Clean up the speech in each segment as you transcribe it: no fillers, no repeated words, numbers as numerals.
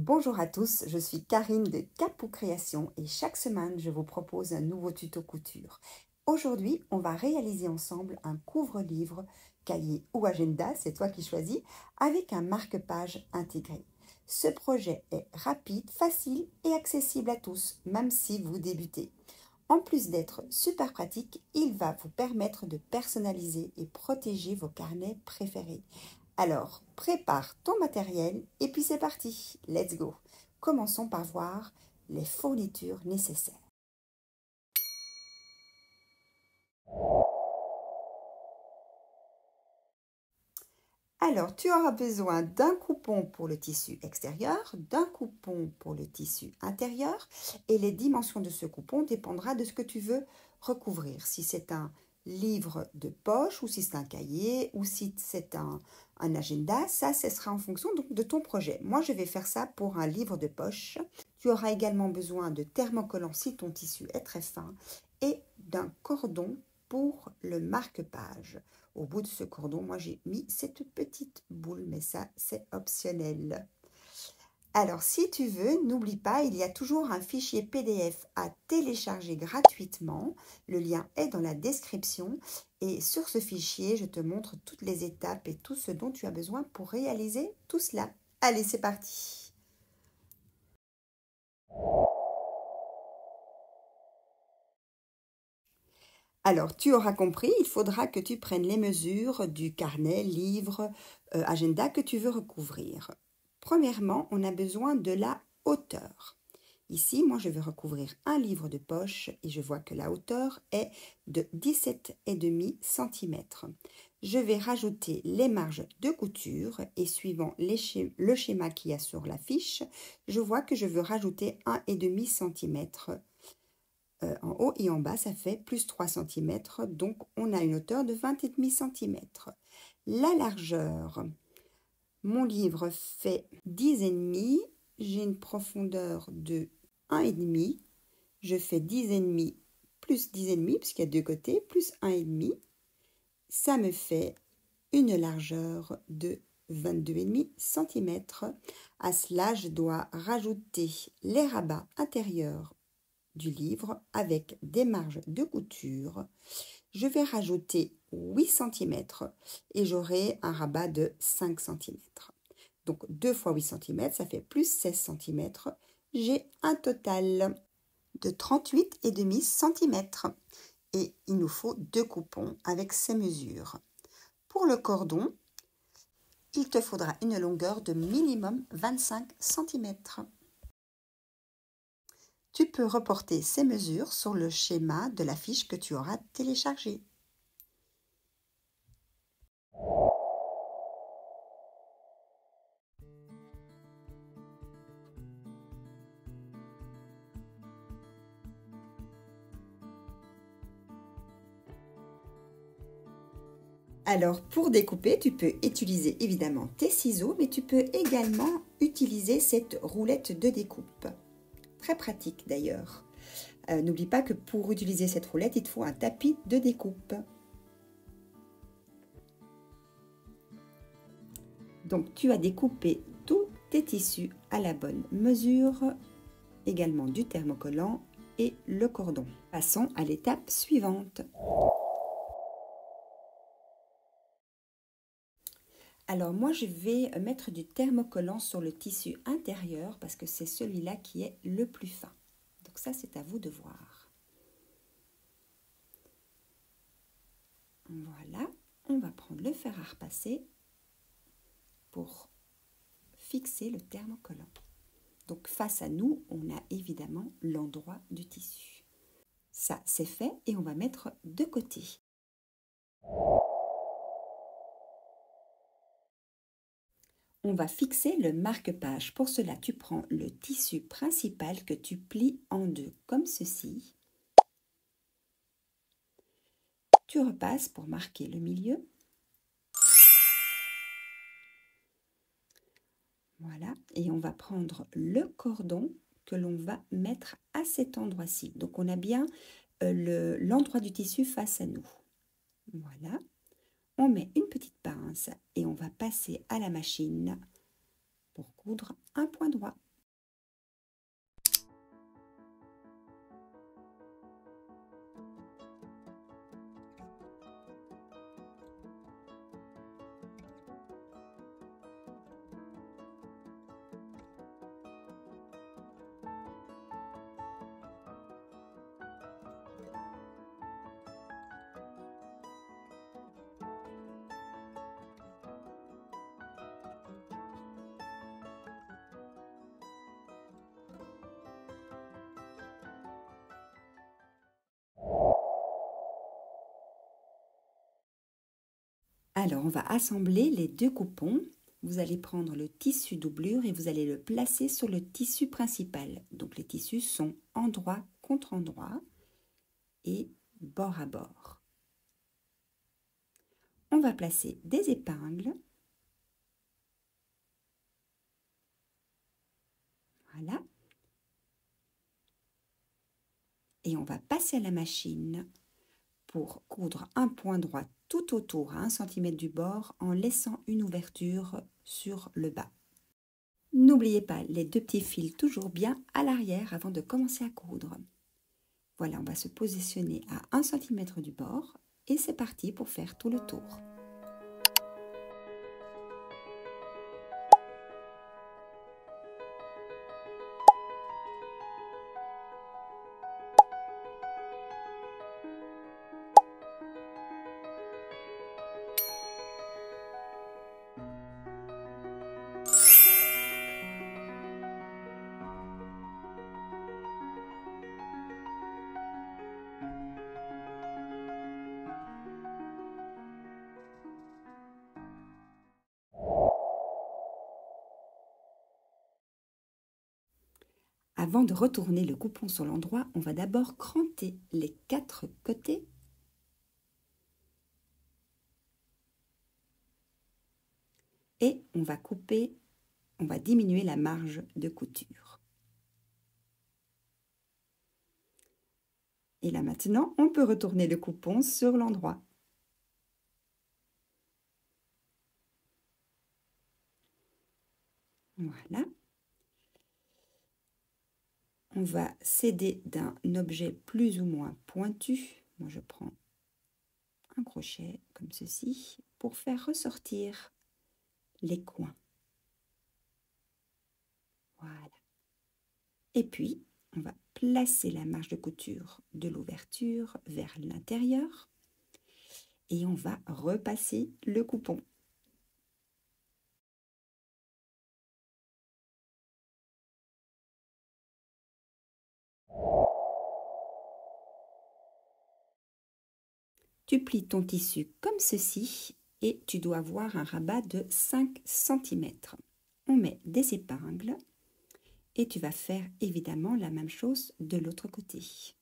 Bonjour à tous, je suis Karine de Capou Création et chaque semaine je vous propose un nouveau tuto couture. Aujourd'hui, on va réaliser ensemble un couvre-livre, cahier ou agenda, c'est toi qui choisis, avec un marque-page intégré. Ce projet est rapide, facile et accessible à tous, même si vous débutez. En plus d'être super pratique, il va vous permettre de personnaliser et protéger vos carnets préférés. Alors, prépare ton matériel et puis c'est parti, let's go. Commençons par voir les fournitures nécessaires. Alors, tu auras besoin d'un coupon pour le tissu extérieur, d'un coupon pour le tissu intérieur et les dimensions de ce coupon dépendra de ce que tu veux recouvrir. Si c'est un livre de poche ou si c'est un cahier ou si c'est un agenda, ça, ce sera en fonction donc, de ton projet. Moi, je vais faire ça pour un livre de poche. Tu auras également besoin de thermocollants si ton tissu est très fin et d'un cordon pour le marque-page. Au bout de ce cordon, moi j'ai mis cette petite boule, mais ça c'est optionnel. Alors si tu veux, n'oublie pas, il y a toujours un fichier PDF à télécharger gratuitement. Le lien est dans la description et sur ce fichier, je te montre toutes les étapes et tout ce dont tu as besoin pour réaliser tout cela. Allez, c'est parti! Alors, tu auras compris, il faudra que tu prennes les mesures du carnet, livre, agenda que tu veux recouvrir. Premièrement, on a besoin de la hauteur. Ici, moi, je vais recouvrir un livre de poche et je vois que la hauteur est de 17,5 cm. Je vais rajouter les marges de couture et suivant le schéma qu'il y a sur la fiche, je vois que je veux rajouter 1,5 cm. En haut et en bas, ça fait plus 3 cm, donc on a une hauteur de 20,5 cm. La largeur, mon livre fait 10,5, j'ai une profondeur de 1,5, je fais 10,5 plus 10,5, puisqu'il y a deux côtés, plus 1,5, ça me fait une largeur de 22,5 cm. À cela, je dois rajouter les rabats intérieurs du livre avec des marges de couture. Je vais rajouter 8 cm et j'aurai un rabat de 5 cm. Donc 2 fois 8 cm, ça fait plus 16 cm. J'ai un total de 38,5 cm. Et il nous faut deux coupons avec ces mesures. Pour le cordon, il te faudra une longueur de minimum 25 cm. Tu peux reporter ces mesures sur le schéma de la fiche que tu auras téléchargée. Alors, pour découper, tu peux utiliser évidemment tes ciseaux, mais tu peux également utiliser cette roulette de découpe. Très pratique d'ailleurs. N'oublie pas que pour utiliser cette roulette, il te faut un tapis de découpe. Donc, tu as découpé tous tes tissus à la bonne mesure, également du thermocollant et le cordon. Passons à l'étape suivante. Alors moi, je vais mettre du thermocollant sur le tissu intérieur parce que c'est celui-là qui est le plus fin. Donc ça, c'est à vous de voir. Voilà, on va prendre le fer à repasser pour fixer le thermocollant. Donc face à nous, on a évidemment l'endroit du tissu. Ça, c'est fait et on va mettre de côté. On va fixer le marque-page. Pour cela, tu prends le tissu principal que tu plies en deux, comme ceci. Tu repasses pour marquer le milieu. Voilà, et on va prendre le cordon que l'on va mettre à cet endroit-ci. Donc, on a bien l'endroit du tissu face à nous. Voilà, on met une petite pince et on va passer à la machine pour coudre un point droit. Alors, on va assembler les deux coupons. Vous allez prendre le tissu doublure et vous allez le placer sur le tissu principal. Donc, les tissus sont endroit contre endroit et bord à bord. On va placer des épingles. Voilà. Et on va passer à la machine pour coudre un point droit tout autour à 1 cm du bord en laissant une ouverture sur le bas. N'oubliez pas les deux petits fils toujours bien à l'arrière avant de commencer à coudre. Voilà, on va se positionner à 1 cm du bord et c'est parti pour faire tout le tour. Avant de retourner le coupon sur l'endroit, on va d'abord cranter les 4 côtés. Et on va couper, on va diminuer la marge de couture. Et là maintenant, on peut retourner le coupon sur l'endroit. Voilà. On va s'aider d'un objet plus ou moins pointu. Moi, je prends un crochet comme ceci pour faire ressortir les coins. Voilà. Et puis, on va placer la marge de couture de l'ouverture vers l'intérieur et on va repasser le coupon. Tu plies ton tissu comme ceci et tu dois avoir un rabat de 5 cm. On met des épingles et tu vas faire évidemment la même chose de l'autre côté.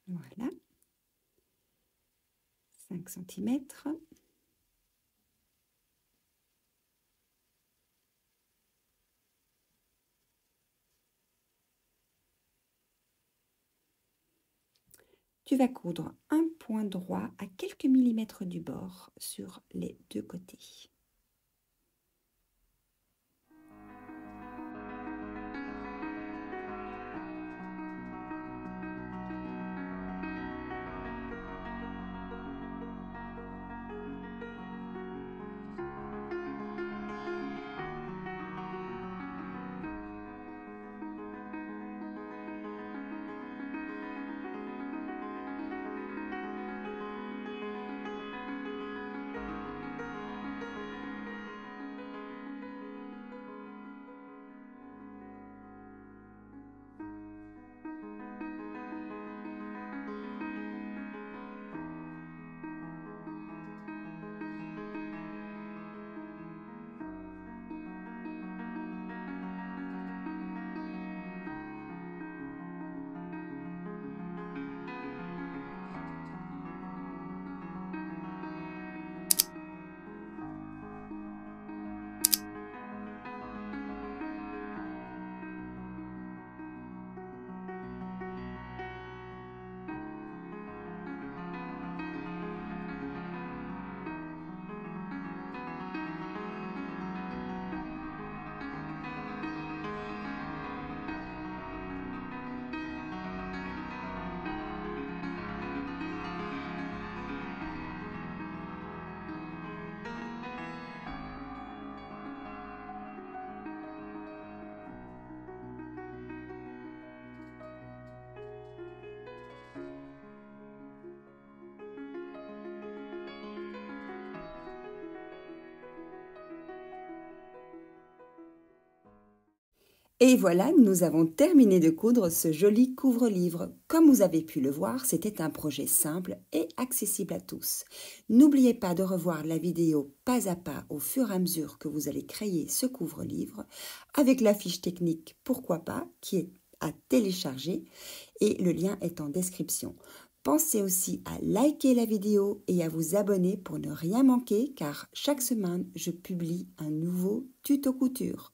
Voilà. 5 cm. Tu vas coudre un point droit à quelques millimètres du bord sur les deux côtés. Et voilà, nous avons terminé de coudre ce joli couvre-livre. Comme vous avez pu le voir, c'était un projet simple et accessible à tous. N'oubliez pas de revoir la vidéo pas à pas au fur et à mesure que vous allez créer ce couvre-livre, avec la fiche technique Pourquoi pas, qui est à télécharger, et le lien est en description. Pensez aussi à liker la vidéo et à vous abonner pour ne rien manquer, car chaque semaine, je publie un nouveau tuto couture.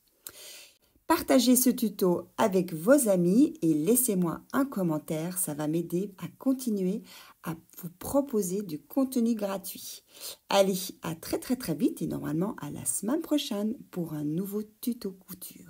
Partagez ce tuto avec vos amis et laissez-moi un commentaire, ça va m'aider à continuer à vous proposer du contenu gratuit. Allez, à très vite et normalement à la semaine prochaine pour un nouveau tuto couture.